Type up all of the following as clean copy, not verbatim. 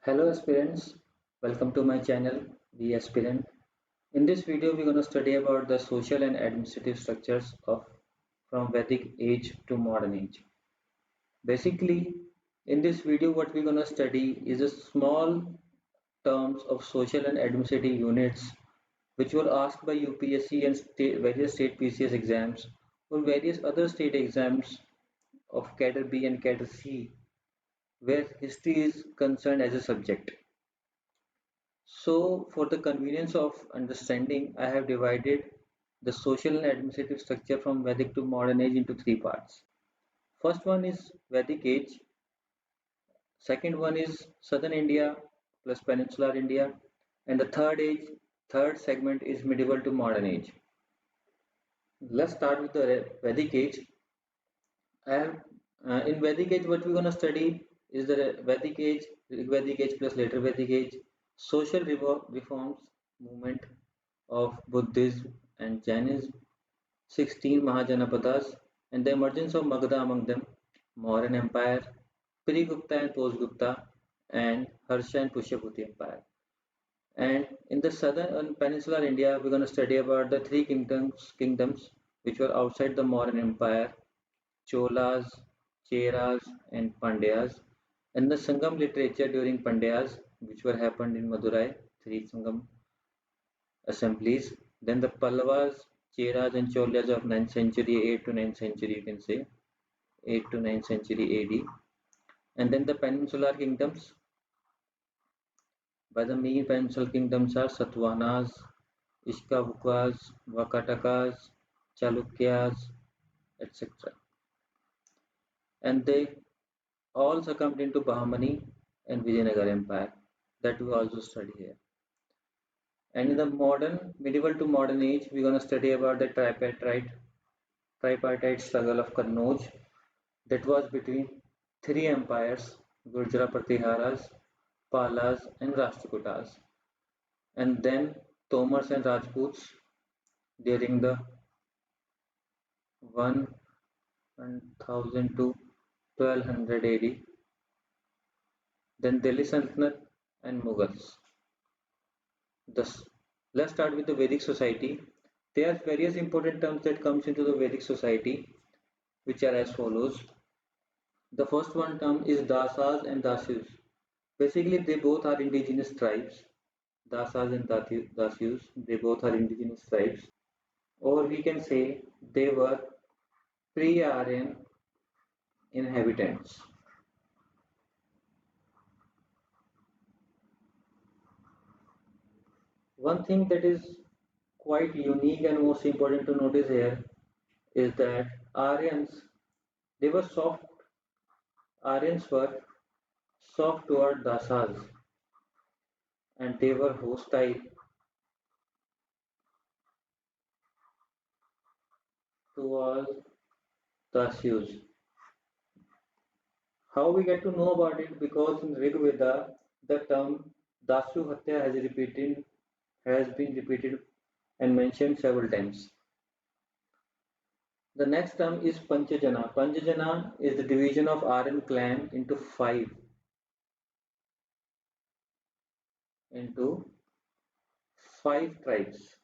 Hello aspirants, welcome to my channel, The Aspirant. In this video, we're going to study about the social and administrative structures of from Vedic age to modern age. Basically, in this video, what we're going to study is a small terms of social and administrative units which were asked by UPSC and various state PCS exams or various other state exams of Cadre B and Cadre C where history is concerned as a subject. So, for the convenience of understanding, I have divided the social and administrative structure from Vedic to modern age into three parts. First one is Vedic age, second one is southern India plus peninsular India, and the third segment is medieval to modern age. Let's start with the Vedic age. I have in Vedic age, what we're going to study is the Vedic age plus later Vedic age, social reforms movement of Buddhism and Jainism, 16 Mahajanapadas, and the emergence of Magadha among them, Mauryan Empire, pre-Gupta and post-Gupta, and Harsha and Pushyabhuti Empire. And in the southern and peninsular India, we're going to study about the three kingdoms which were outside the Mauryan Empire, Cholas, Cheras, and Pandyas, and the Sangam literature during Pandyas, which were happened in Madurai, three Sangam assemblies. Then the Pallavas, Cheras, and Cholas of 9th century, 8th to 9th century, you can say, 8th to 9th century AD. And then the peninsular kingdoms. By the main peninsular kingdoms are Satavahanas, Ishkavukas, Vakatakas, Chalukyas, etc. And they all succumbed into Bahmani and Vijayanagar Empire that we also study here. And in the medieval to modern age, we're going to study about the tripartite struggle of Kannauj that was between three empires, Gurjara Pratiharas, Palas, and Rashtrakutas, and then Tomars and Rajputs during the 1000 to 1200 AD, then Delhi Sultanate and Mughals. Thus, let's start with the Vedic society. There are various important terms that comes into the Vedic society, which are as follows. The first one term is Dasas and Dasyus. Basically, they both are indigenous tribes. Dasas and Dasyus, they both are indigenous tribes. Or we can say they were pre-Aryan inhabitants. One thing that is quite unique and most important to notice here is that Aryans, they were soft, Aryans were soft toward Dasas and they were hostile towards Dasyus. How we get to know about it? Because in Rig Veda, the term Dasyu Hatya has been repeated and mentioned several times. The next term is Panchajana. Panchajana is the division of Aryan clan into five tribes.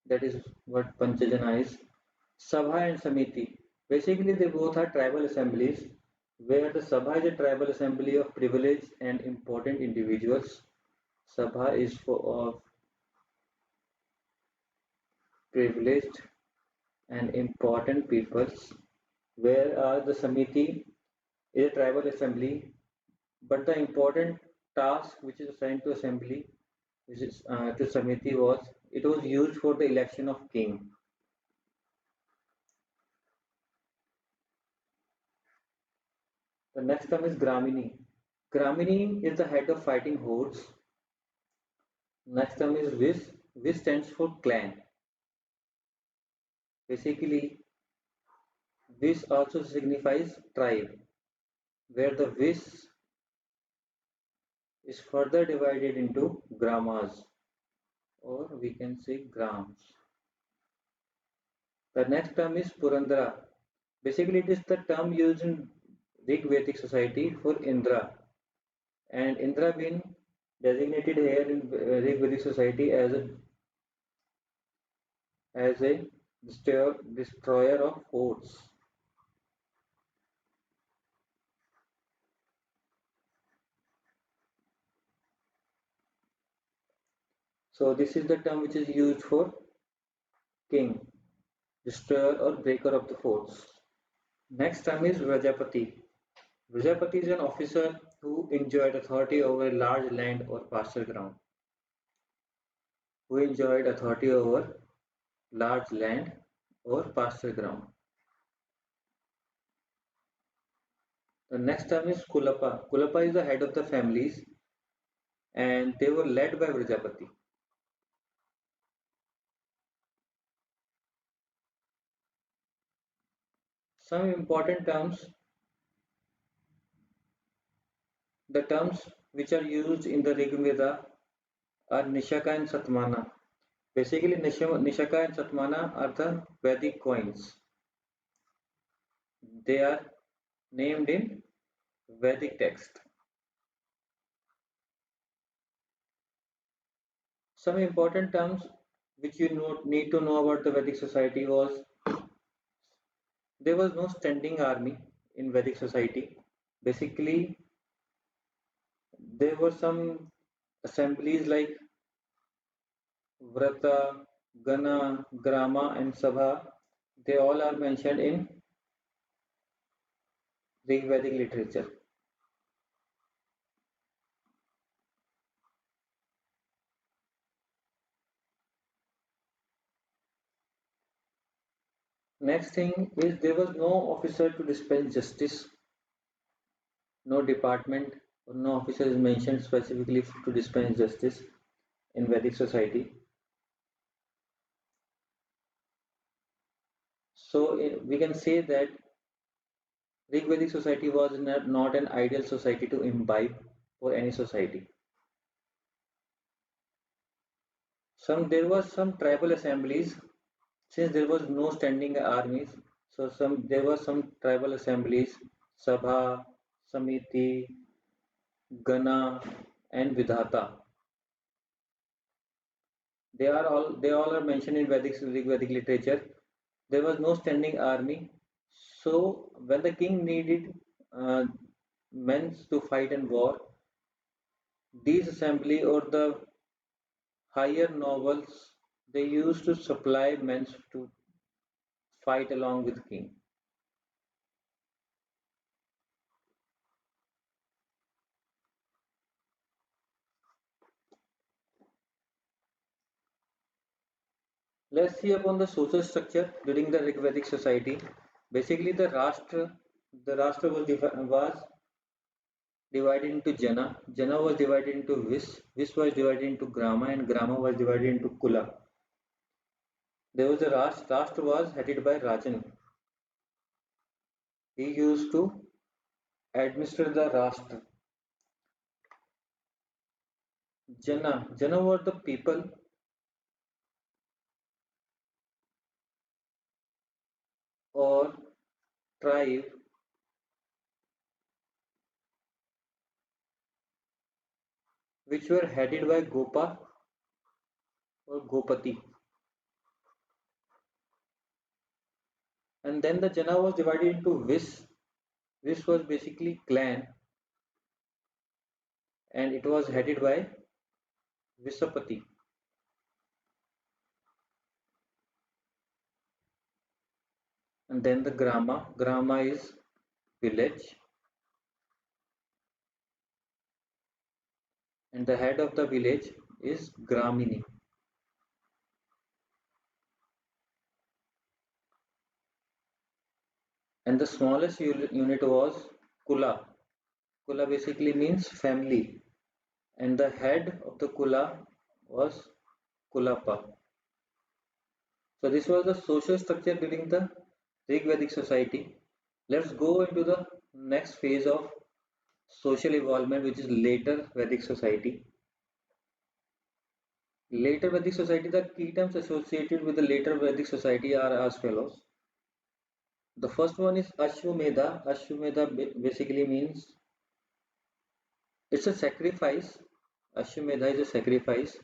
That is what Panchajana is. Sabha and Samiti. Basically, they both are tribal assemblies where the Sabha is a tribal assembly of privileged and important individuals. Sabha is for of privileged and important peoples, whereas the Samiti is a tribal assembly, but the important task which is assigned to assembly, which is to Samiti was it was used for the election of king. The next term is Gramini. Gramini is the head of fighting hordes. Next term is Vis. Vis stands for clan. Basically, Vis also signifies tribe, where the Vis is further divided into gramas, or we can say grams. The next term is Purandara. Basically, it is the term used in Rig Vedic society for Indra, and Indra been designated here in Rig Vedic society as a destroyer of forts. So this is the term which is used for king, destroyer or breaker of the forts. Next term is Vrajapati. Vrajapati is an officer who enjoyed authority over a large land or pasture ground. Who enjoyed authority over large land or pasture ground. The next term is Kulapa. Kulapa is the head of the families and they were led by Vrajapati. Some important terms, the terms which are used in the Rig Veda are Nishaka and Satmana. Basically, Nishaka and Satmana are the Vedic coins. They are named in Vedic text. Some important terms which you need to know about the Vedic society was there was no standing army in Vedic society. Basically, there were some assemblies like Vrata, Gana, Grama, and Sabha. They all are mentioned in Rig Vedic literature. Next thing is there was no officer to dispense justice, no department or no officer is mentioned specifically to dispense justice in Vedic society. So we can say that Rig Vedic society was not an ideal society to imbibe for any society. There was some tribal assemblies since there was no standing armies. So there were some tribal assemblies, Sabha, Samiti, Gana, and Vidhata. They all are mentioned in Vedic literature. There was no standing army. So when the king needed uh, men to fight in war, these assembly or the higher nobles they used to supply men to fight along with king. Let's see upon the social structure during the Rigvedic society. Basically, the Rashtra was divided into Jana. Jana was divided into Vis was divided into Grama, and Grama was divided into Kula. There was a Rashtra was headed by Rajan. He used to administer the Rashtra. Jana were the people or tribe which were headed by Gopa or Gopati. And then the Jana was divided into Vis. Vis was basically clan and it was headed by Visapati. And then the Grama. Grama is village. And the head of the village is Gramini. And the smallest unit was Kula. Kula basically means family. And the head of the Kula was Kulapa. So this was the social structure during the Rig Vedic society. Let's go into the next phase of social evolvement, which is later Vedic society. Later Vedic society, the key terms associated with the later Vedic society are as follows. The first one is Ashwamedha. Ashwamedha basically means it's a sacrifice. Ashwamedha is a sacrifice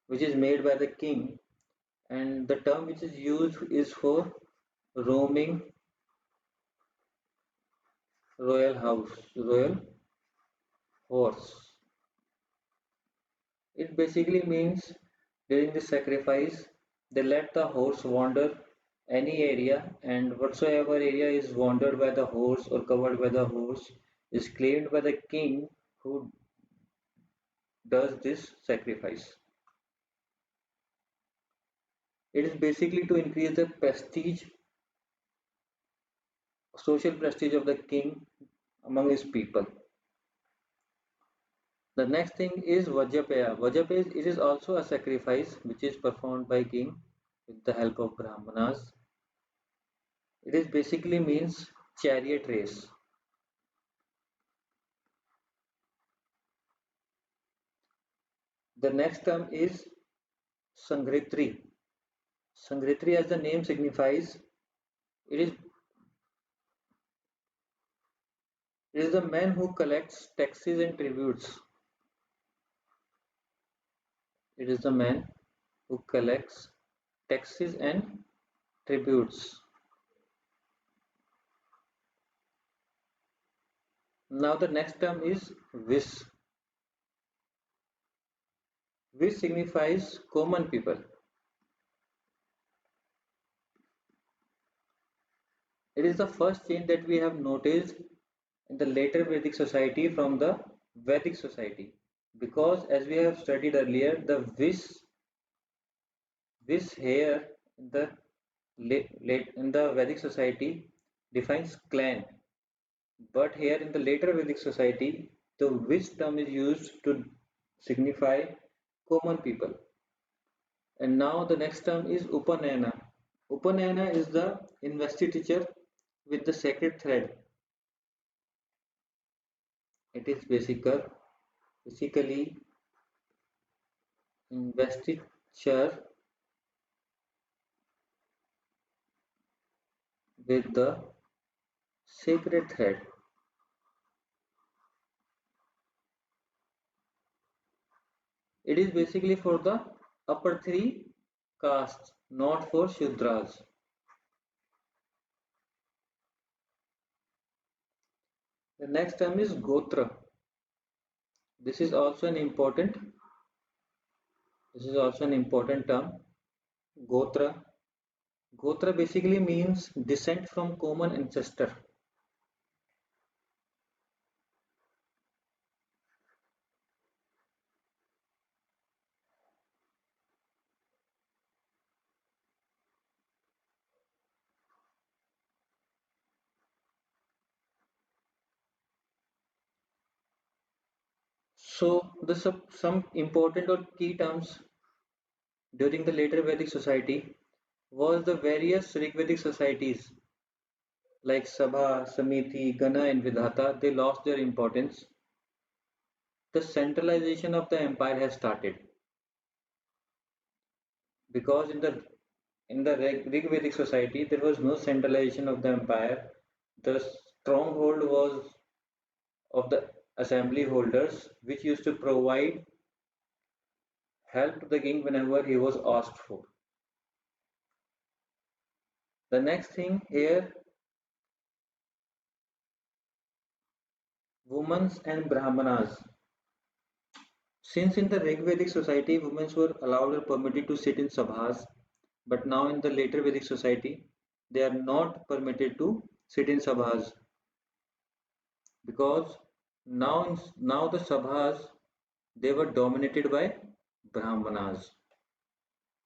which is made by the king, and the term which is used is for roaming royal house, royal horse. It basically means during the sacrifice, they let the horse wander any area, and whatsoever area is wandered by the horse or covered by the horse is claimed by the king who does this sacrifice. It is basically to increase the prestige, social prestige of the king among his people. The next thing is Vajrapaya. Vajrapaya it is also a sacrifice which is performed by king with the help of Brahmanas. It is basically means chariot race. The next term is Sangritri. Sangritri, as the name signifies, it is the man who collects taxes and tributes. It is the man who collects taxes and tributes. Now the next term is Vis. Vis signifies common people. It is the first change that we have noticed in the later Vedic society from the Vedic society. Because as we have studied earlier, the Vis here in the Vedic society defines clan, but here in the later Vedic society, the Vis term is used to signify common people. And now the next term is Upanayana. Upanayana is the investiture with the sacred thread. It is basically investiture with the sacred thread. It is basically for the upper three castes, not for Shudras. The next term is Gotra. This is also an important term. Gotra. Gotra basically means descent from common ancestor. So the some important or key terms during the later Vedic society was the various Rigvedic societies like Sabha, Samiti, Gana and Vidhata. They lost their importance. The centralization of the empire has started because in the Rig Vedic society there was no centralization of the empire. The stronghold was of the assembly holders, which used to provide help to the king whenever he was asked for. The next thing here, women and brahmanas. Since in the Rig Vedic society women were allowed or permitted to sit in sabhas, but now in the later Vedic society they are not permitted to sit in sabhas because now the sabhas they were dominated by brahmanas.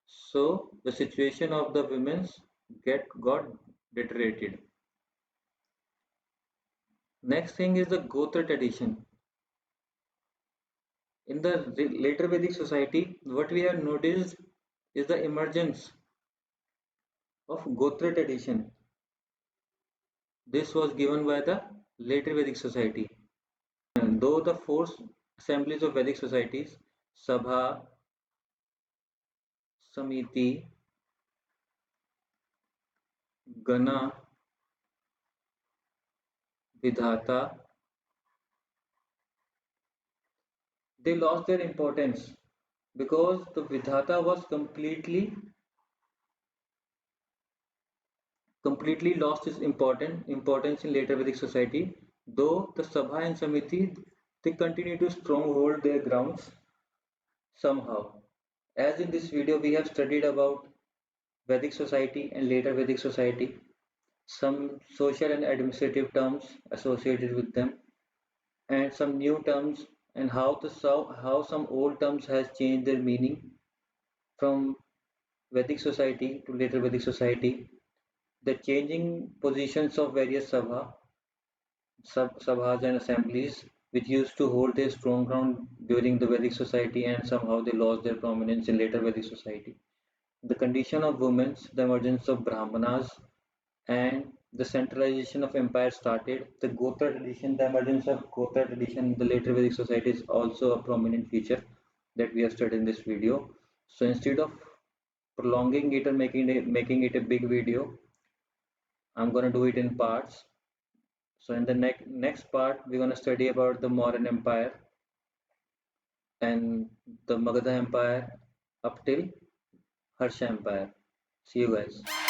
So the situation of the women's got deteriorated. Next thing is the Gotra tradition. In the later Vedic society, what we have noticed is the emergence of Gotra tradition. This was given by the later Vedic society. And though the four assemblies of Vedic societies, Sabha, Samiti, Gana, Vidhata, they lost their importance because the Vidhata was completely lost its importance in later Vedic society, though the Sabha and Samiti they continue to stronghold their grounds somehow. As in this video, we have studied about Vedic society and later Vedic society, some social and administrative terms associated with them, and some new terms and how some old terms has changed their meaning from Vedic society to later Vedic society, the changing positions of various sabhas and assemblies which used to hold their strong ground during the Vedic society and somehow they lost their prominence in later Vedic society. The condition of women, the emergence of Brahmanas, and the centralization of empire started. The Gotra tradition, the emergence of Gotra tradition in the later Vedic society is also a prominent feature that we have studied in this video. So instead of prolonging it or making it a big video, I'm going to do it in parts. So in the next part, we're going to study about the Mauryan Empire and the Magadha Empire up till Harsha Empire. See you guys.